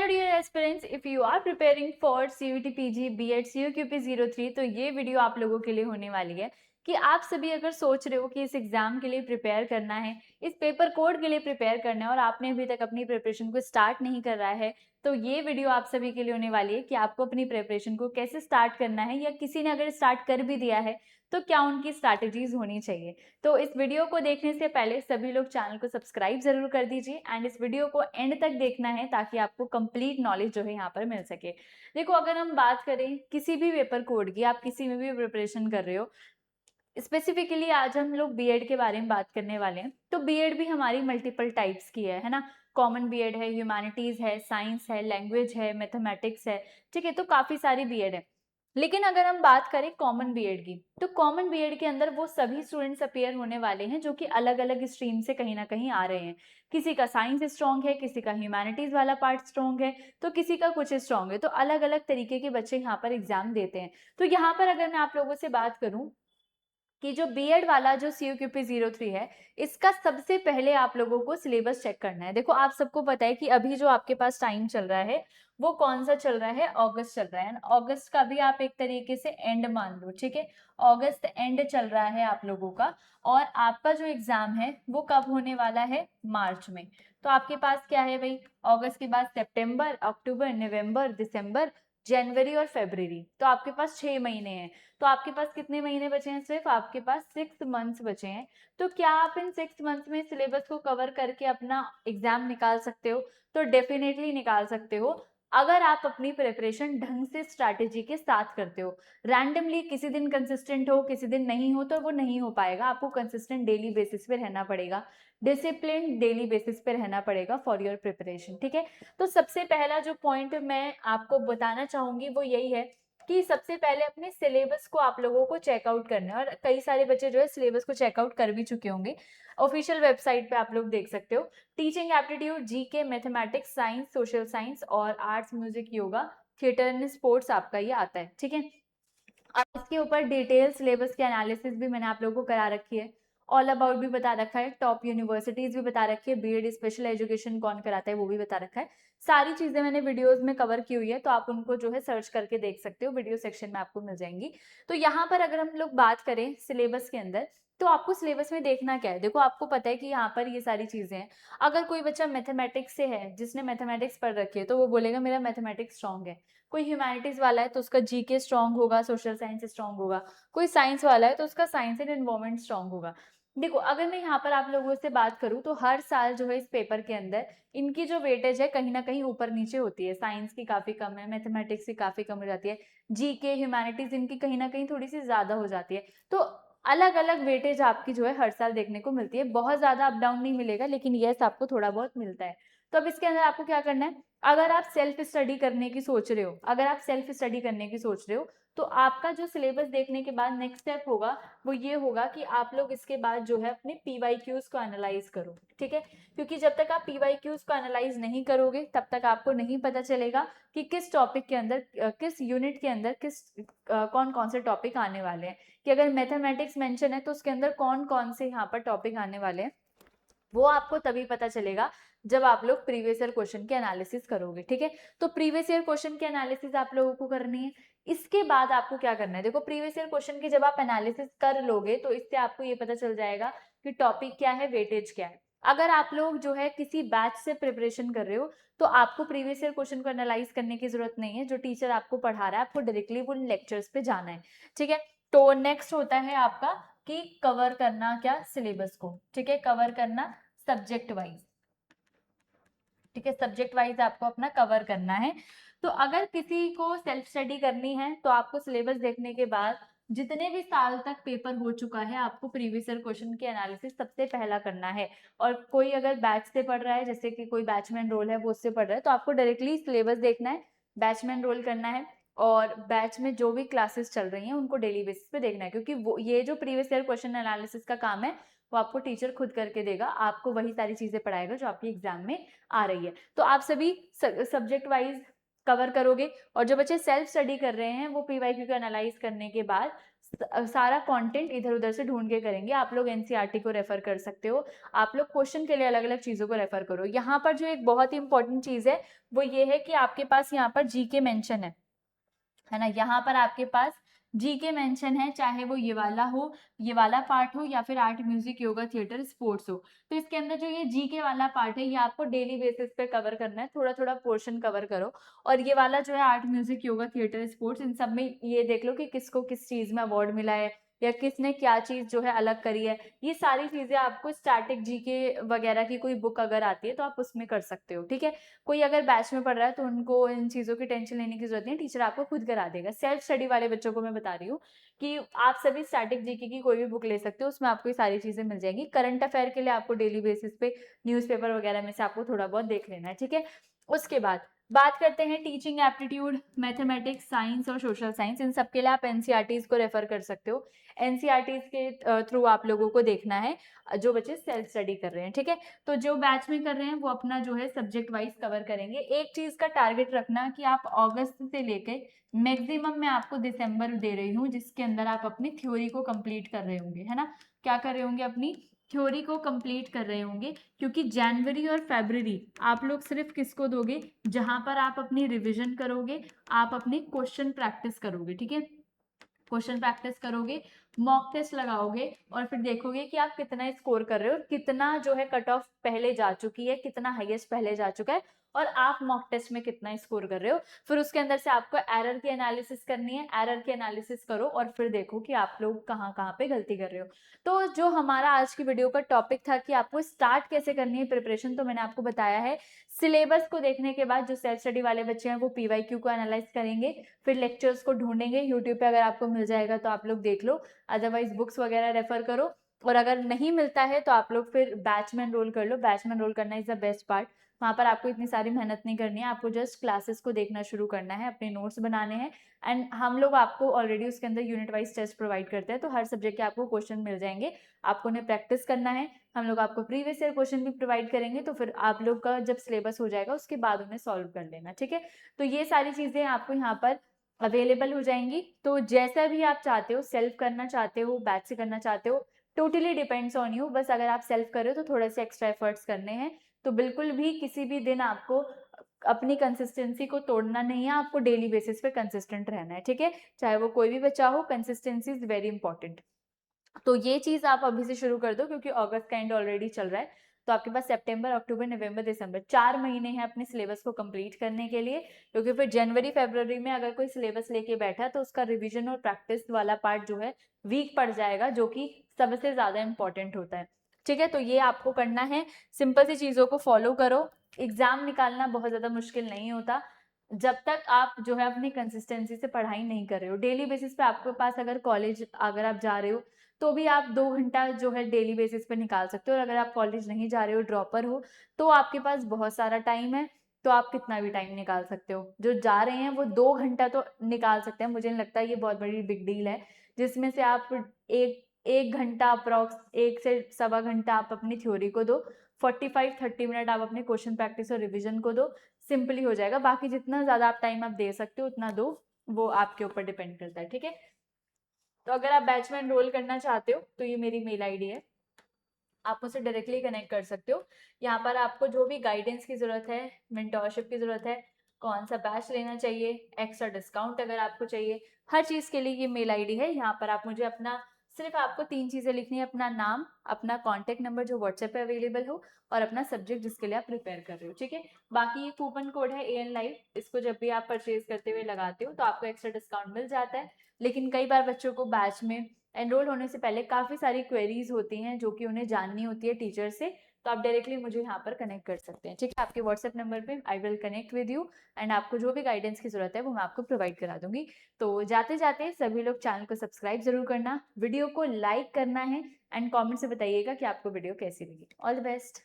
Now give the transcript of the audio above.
Hello dear aspirants, if you are preparing for CUET PG BEd सीयूक्यूपी 03 तो ये video आप लोगों के लिए होने वाली है कि आप सभी अगर सोच रहे हो कि इस एग्जाम के लिए प्रिपेयर करना है, इस पेपर कोड के लिए प्रिपेयर करना है और आपने अभी तक अपनी प्रिपरेशन को स्टार्ट नहीं कर रहा है, तो ये वीडियो आप सभी के लिए होने वाली है कि आपको अपनी प्रिपरेशन को कैसे स्टार्ट करना है, या किसी ने अगर स्टार्ट कर भी दिया है तो क्या उनकी स्ट्रैटेजीज होनी चाहिए। तो इस वीडियो को देखने से पहले सभी लोग चैनल को सब्सक्राइब जरूर कर दीजिए एंड इस वीडियो को एंड तक देखना है ताकि आपको कंप्लीट नॉलेज जो है यहाँ पर मिल सके। देखो, अगर हम बात करें किसी भी पेपर कोड की, आप किसी में भी प्रिपरेशन कर रहे हो, स्पेसिफिकली आज हम लोग बीएड के बारे में बात करने वाले हैं। तो बीएड भी हमारी मल्टीपल टाइप्स की है ना। कॉमन बीएड है, ह्यूमैनिटीज है, साइंस है, लैंग्वेज है, मैथमेटिक्स है, ठीक है। तो काफी सारी बीएड है। लेकिन अगर हम बात करें कॉमन बीएड की, तो कॉमन बीएड के अंदर वो सभी स्टूडेंट्स अपीयर होने वाले हैं जो कि अलग अलग स्ट्रीम से कहीं ना कहीं आ रहे हैं। किसी का साइंस स्ट्रॉन्ग है, किसी का ह्यूमैनिटीज वाला पार्ट स्ट्रॉन्ग है, तो किसी का कुछ स्ट्रॉन्ग है। तो अलग अलग तरीके के बच्चे यहाँ पर एग्जाम देते हैं। तो यहाँ पर अगर मैं आप लोगों से बात करूं कि जो बीएड वाला जो सीयूक्यूपी 03 है, इसका सबसे पहले आप लोगों को सिलेबस चेक करना है। देखो, आप सबको पता है कि अभी जो आपके पास टाइम चल रहा है वो कौन सा चल रहा है, अगस्त चल रहा है। अगस्त का भी आप एक तरीके से एंड मान लो, ठीक है। अगस्त एंड चल रहा है आप लोगों का, और आपका जो एग्जाम है वो कब होने वाला है, मार्च में। तो आपके पास क्या है भाई, अगस्त के बाद सितंबर, अक्टूबर, नवंबर, दिसंबर, जनवरी और फरवरी। तो आपके पास 6 महीने हैं। तो आपके पास कितने महीने बचे हैं, सिर्फ आपके पास 6 मंथ्स बचे हैं। तो क्या आप इन 6 मंथ्स में सिलेबस को कवर करके अपना एग्जाम निकाल सकते हो? तो डेफिनेटली निकाल सकते हो, अगर आप अपनी प्रिपरेशन ढंग से स्ट्रैटेजी के साथ करते हो। रैंडमली किसी दिन कंसिस्टेंट हो, किसी दिन नहीं हो, तो वो नहीं हो पाएगा। आपको कंसिस्टेंट डेली बेसिस पे रहना पड़ेगा, डिसिप्लिन डेली बेसिस पे रहना पड़ेगा फॉर योर प्रिपरेशन, ठीक है। तो सबसे पहला जो पॉइंट मैं आपको बताना चाहूंगी वो यही है कि सबसे पहले अपने सिलेबस को आप लोगों को चेकआउट करना है। और कई सारे बच्चे जो है सिलेबस को चेकआउट कर भी चुके होंगे। ऑफिशियल वेबसाइट पे आप लोग देख सकते हो। Teaching aptitude, GK, mathematics, science, social science और arts, music, yoga, theatre and sports आपका ये आता है, ठीक है। अब इसके ऊपर डिटेल सिलेबस की एनालिसिस भी मैंने आप लोगों को करा रखी है। ऑल अबाउट भी बता रखा है, टॉप यूनिवर्सिटीज भी बता रखी है, बीएड स्पेशल एजुकेशन कौन कराता है वो भी बता रखा है। सारी चीजें मैंने वीडियोस में कवर की हुई है, तो आप उनको जो है सर्च करके देख सकते हो, वीडियो सेक्शन में आपको मिल जाएंगी। तो यहाँ पर अगर हम लोग बात करें सिलेबस के अंदर, तो आपको सिलेबस में देखना क्या है। देखो, आपको पता है कि यहाँ पर ये सारी चीजें हैं। अगर कोई बच्चा मैथमेटिक्स से है, जिसने मैथमेटिक्स पढ़ रखी है, तो वो बोलेगा मेरा मैथमेटिक्स स्ट्रॉन्ग है। कोई ह्यूमैनिटीज वाला है तो उसका जीके स्ट्रॉन्ग होगा, सोशल साइंस स्ट्रॉन्ग होगा। कोई साइंस वाला है तो उसका साइंस एंड एनवायरनमेंट स्ट्रॉन्ग होगा। देखो, अगर मैं यहाँ पर आप लोगों से बात करूँ तो हर साल जो है इस पेपर के अंदर इनकी जो वेटेज है कहीं ना कहीं ऊपर नीचे होती है। साइंस की काफी कम है, मैथमेटिक्स की काफी कम हो जाती है, जीके ह्यूमैनिटीज इनकी कहीं ना कहीं थोड़ी सी ज्यादा हो जाती है। तो अलग अलग वेटेज आपकी जो है हर साल देखने को मिलती है। बहुत ज्यादा अप डाउन नहीं मिलेगा, लेकिन यस आपको थोड़ा बहुत मिलता है। तो अब इसके अंदर आपको क्या करना है, अगर आप सेल्फ स्टडी करने की सोच रहे हो, अगर आप सेल्फ स्टडी करने की सोच रहे हो, तो आपका जो सिलेबस देखने के बाद नेक्स्ट स्टेप होगा वो ये होगा कि आप लोग इसके बाद जो है अपने पीवाईक्यूज को एनालाइज करो, ठीक है। क्योंकि जब तक आप पीवाईक्यूज को एनालाइज नहीं करोगे तब तक आपको नहीं पता चलेगा कि किस टॉपिक के अंदर, किस यूनिट के अंदर किस कौन कौन से टॉपिक आने वाले हैं। कि अगर मैथमेटिक्स मेंशन है तो उसके अंदर कौन कौन से यहाँ पर टॉपिक आने वाले हैं, वो आपको तभी पता चलेगा जब आप लोग प्रीवियस ईयर क्वेश्चन की एनालिसिस करोगे, ठीक है। तो प्रीवियस ईयर क्वेश्चन की एनालिसिस आप लोगों को करनी है। इसके बाद आपको क्या करना है, देखो प्रीवियस ईयर क्वेश्चन की जब आप एनालिसिस कर लोगे तो इससे आपको ये पता चल जाएगा कि टॉपिक क्या है, वेटेज क्या है। अगर आप लोग जो है किसी बैच से प्रिपरेशन कर रहे हो तो आपको प्रीवियस ईयर क्वेश्चन को एनालाइज करने की जरूरत नहीं है। जो टीचर आपको पढ़ा रहा है आपको डायरेक्टली उन लेक्चर्स पे जाना है, ठीक है। तो नेक्स्ट होता है आपका कि कवर करना क्या, सिलेबस को, ठीक है, कवर करना सब्जेक्ट वाइज, ठीक है। सब्जेक्ट वाइज आपको अपना कवर करना है। तो अगर किसी को सेल्फ स्टडी करनी है तो आपको सिलेबस देखने के बाद जितने भी साल तक पेपर हो चुका है आपको प्रीवियस ईयर क्वेश्चन की एनालिसिस सबसे पहला करना है। और कोई अगर बैच से पढ़ रहा है, जैसे कि कोई बैच में एनरोल है वो उससे पढ़ रहा है, तो आपको डायरेक्टली सिलेबस देखना है, बैच में एनरोल करना है और बैच में जो भी क्लासेस चल रही हैं उनको डेली बेसिस पे देखना है। क्योंकि वो ये जो प्रीवियस ईयर क्वेश्चन एनालिसिस का काम है वो आपको टीचर खुद करके देगा, आपको वही सारी चीजें पढ़ाएगा जो आपकी एग्जाम में आ रही है। तो आप सभी सब्जेक्ट वाइज कवर करोगे। और जो बच्चे सेल्फ स्टडी कर रहे हैं वो पीवाईक्यू को एनालाइज करने के बाद सारा कंटेंट इधर-उधर से ढूँढ के करेंगे। आप लोग एनसीईआरटी को रेफर कर सकते हो, आप लोग क्वेश्चन के लिए अलग-अलग चीज़ों को रेफर करो। यहाँ पर जो एक बहुत ही इंपॉर्टेंट चीज़ है, वो ये है कि आपके पास यहाँ पर जीके मेंशन है ना? यहाँ पर आपके पास जीके मेंशन है, चाहे वो ये वाला हो, ये वाला पार्ट हो या फिर art, music, yoga, theatre, sports हो। तो इसके अंदर जो ये जीके वाला पार्ट है, ये आपको डेली बेसिस पे कवर करना है, थोड़ा-थोड़ा पोर्शन कवर करो। और ये वाला जो है art, music, yoga, theatre, sports, इन सब में ये देख लो कि किसको किस चीज़ में अवार्ड मिला है या किसने क्या चीज़ जो है अलग करी है। ये सारी चीज़ें आपको स्टैटिक जीके वगैरह की कोई बुक अगर आती है तो आप उसमें कर सकते हो, ठीक है? कोई अगर बैच में पढ़ रहा है तो उनको इन चीज़ों की टेंशन लेने की जरूरत नहीं है, टीचर आपको खुद करा देगा। सेल्फ स्टडी वाले बच्चों को मैं बता रही हूँ कि आप सभी स्टैटिक जीके की कोई भी बुक ले सकते हो, उसमें आपको ये सारी चीजें मिल जाएंगी। करंट अफेयर के लिए आपको डेली बेसिस पे न्यूज़पेपर वगैरह में से आपको थोड़ा बहुत देख लेना है, ठीक है? उसके बाद बात करते हैं टीचिंग एप्टीट्यूड, मैथमेटिक्स, साइंस और सोशल साइंस। इन सब के लिए आप एनसीईआरटीज को रेफर कर सकते हो। एनसीईआरटीज के थ्रू आप लोगों को देखना है जो बच्चे सेल्फ स्टडी कर रहे हैं, ठीक है? तो जो बैच में कर रहे हैं वो अपना जो है सब्जेक्ट वाइज कवर करेंगे। एक चीज का टारगेट रखना कि आप अगस्त से लेके मैक्सिमम मैं आपको दिसंबर दे रही हूँ, जिसके अंदर आप अपनी थ्योरी को कंप्लीट कर रहे होंगे, है ना? क्या कर रहे होंगे? अपनी थ्योरी को कंप्लीट कर रहे होंगे, क्योंकि जनवरी और फरवरी आप लोग सिर्फ किसको दोगे? जहां पर आप अपनी रिविजन करोगे, आप अपनी क्वेश्चन प्रैक्टिस करोगे, ठीक है? क्वेश्चन प्रैक्टिस करोगे, मॉक टेस्ट लगाओगे और फिर देखोगे कि आप कितना स्कोर कर रहे हो, कितना जो है कट ऑफ पहले जा चुकी है, कितना हाईएस्ट पहले जा चुका है और आप मॉक टेस्ट में कितना स्कोर कर रहे हो। फिर उसके अंदर से आपको एरर की एनालिसिस करनी है, एरर की एनालिसिस करो और फिर देखो कि आप लोग कहाँ कहाँ पे गलती कर रहे हो। तो जो हमारा आज की वीडियो का टॉपिक था कि आपको स्टार्ट कैसे करनी है प्रिपरेशन, तो मैंने आपको बताया है। सिलेबस को देखने के बाद जो सेल्फ स्टडी वाले बच्चे हैं वो पीवाईक्यू को एनालाइज करेंगे, फिर लेक्चर्स को ढूंढेंगे यूट्यूब पे, अगर आपको मिल जाएगा तो आप लोग देख लो, अदरवाइज बुक्स वगैरह रेफर करो। और अगर नहीं मिलता है तो आप लोग फिर बैच में एनरोल कर लो। बैच में एनरोल करना इज द बेस्ट पार्ट। वहाँ पर आपको इतनी सारी मेहनत नहीं करनी है, आपको जस्ट क्लासेस को देखना शुरू करना है, अपने नोट्स बनाने हैं। एंड हम लोग आपको ऑलरेडी उसके अंदर यूनिट वाइज टेस्ट प्रोवाइड करते हैं, तो हर सब्जेक्ट के आपको क्वेश्चन मिल जाएंगे, आपको उन्हें प्रैक्टिस करना है। हम लोग आपको प्रीवियस ईयर क्वेश्चन भी प्रोवाइड करेंगे, तो फिर आप लोग का जब सिलेबस हो जाएगा उसके बाद उन्हें सॉल्व कर लेना, ठीक है? तो ये सारी चीजें आपको यहाँ पर अवेलेबल हो जाएंगी। तो जैसा भी आप चाहते हो, सेल्फ करना चाहते हो, बैच से करना चाहते हो, टोटली डिपेंड्स ऑन यू। बस अगर आप सेल्फ कर रहे हो तो थोड़े से एक्स्ट्रा एफर्ट्स करने हैं। तो बिल्कुल भी किसी भी दिन आपको अपनी कंसिस्टेंसी को तोड़ना नहीं है, आपको डेली बेसिस पे कंसिस्टेंट रहना है, ठीक है? चाहे वो कोई भी बच्चा हो, कंसिस्टेंसी इज वेरी इंपॉर्टेंट। तो ये चीज आप अभी से शुरू कर दो, क्योंकि अगस्त का एंड ऑलरेडी चल रहा है, तो आपके पास सितंबर, अक्टूबर, नवंबर, दिसंबर 4 महीने हैं अपने सिलेबस को कंप्लीट करने के लिए। क्योंकि फिर जनवरी फरवरी में अगर कोई सिलेबस लेके बैठा तो उसका रिवीजन और प्रैक्टिस वाला पार्ट जो है वीक पड़ जाएगा, जो कि सबसे ज्यादा इंपॉर्टेंट होता है, ठीक है? तो ये आपको करना है, सिंपल सी चीजों को फॉलो करो। एग्जाम निकालना बहुत ज्यादा मुश्किल नहीं होता, जब तक आप जो है अपनी कंसिस्टेंसी से पढ़ाई नहीं कर रहे हो। डेली बेसिस पे आपके पास अगर कॉलेज अगर आप जा रहे हो तो भी आप 2 घंटा जो है डेली बेसिस पे निकाल सकते हो, और अगर आप कॉलेज नहीं जा रहे हो, ड्रॉपर हो, तो आपके पास बहुत सारा टाइम है, तो आप कितना भी टाइम निकाल सकते हो। जो जा रहे हैं वो 2 घंटा तो निकाल सकते हैं, मुझे नहीं लगता ये बहुत बड़ी बिग डील है, जिसमें से आप एक 1 घंटा अप्रॉक्स, 1 से 1.25 घंटा आप अपनी थ्योरी को दो, 45-30 मिनट आप अपने क्वेश्चन प्रैक्टिस और रिविजन को दो, सिंपली हो जाएगा। बाकी जितना ज्यादा आप टाइम आप दे सकते हो उतना दो, वो आपके ऊपर डिपेंड करता है, ठीक है? तो अगर आप बैच में एनरोल करना चाहते हो तो ये मेरी मेल आईडी है, आप मुझसे डायरेक्टली कनेक्ट कर सकते हो। यहाँ पर आपको जो भी गाइडेंस की जरूरत है, मेंटोरशिप की जरूरत है, कौन सा बैच लेना चाहिए, एक्स्ट्रा डिस्काउंट अगर आपको चाहिए, हर चीज के लिए ये मेल आईडी है। यहाँ पर आप मुझे अपना, सिर्फ आपको 3 चीजें लिखनी है, अपना नाम, अपना कॉन्टेक्ट नंबर जो व्हाट्सएप पे अवेलेबल हो, और अपना सब्जेक्ट जिसके लिए आप प्रिपेयर कर रहे हो, ठीक है? बाकी ये कूपन कोड है AN लाइव, इसको जब भी आप परचेज करते हुए लगाते हो तो आपको एक्स्ट्रा डिस्काउंट मिल जाता है। लेकिन कई बार बच्चों को बैच में एनरोल होने से पहले काफ़ी सारी क्वेरीज होती हैं जो कि उन्हें जाननी होती है टीचर से, तो आप डायरेक्टली मुझे यहाँ पर कनेक्ट कर सकते हैं, ठीक है? आपके व्हाट्सएप नंबर पे I will connect with you, and आपको जो भी गाइडेंस की जरूरत है वो मैं आपको प्रोवाइड करा दूंगी। तो जाते जाते सभी लोग चैनल को सब्सक्राइब जरूर करना, वीडियो को लाइक करना है, एंड कॉमेंट से बताइएगा कि आपको वीडियो कैसी लगी। All the best.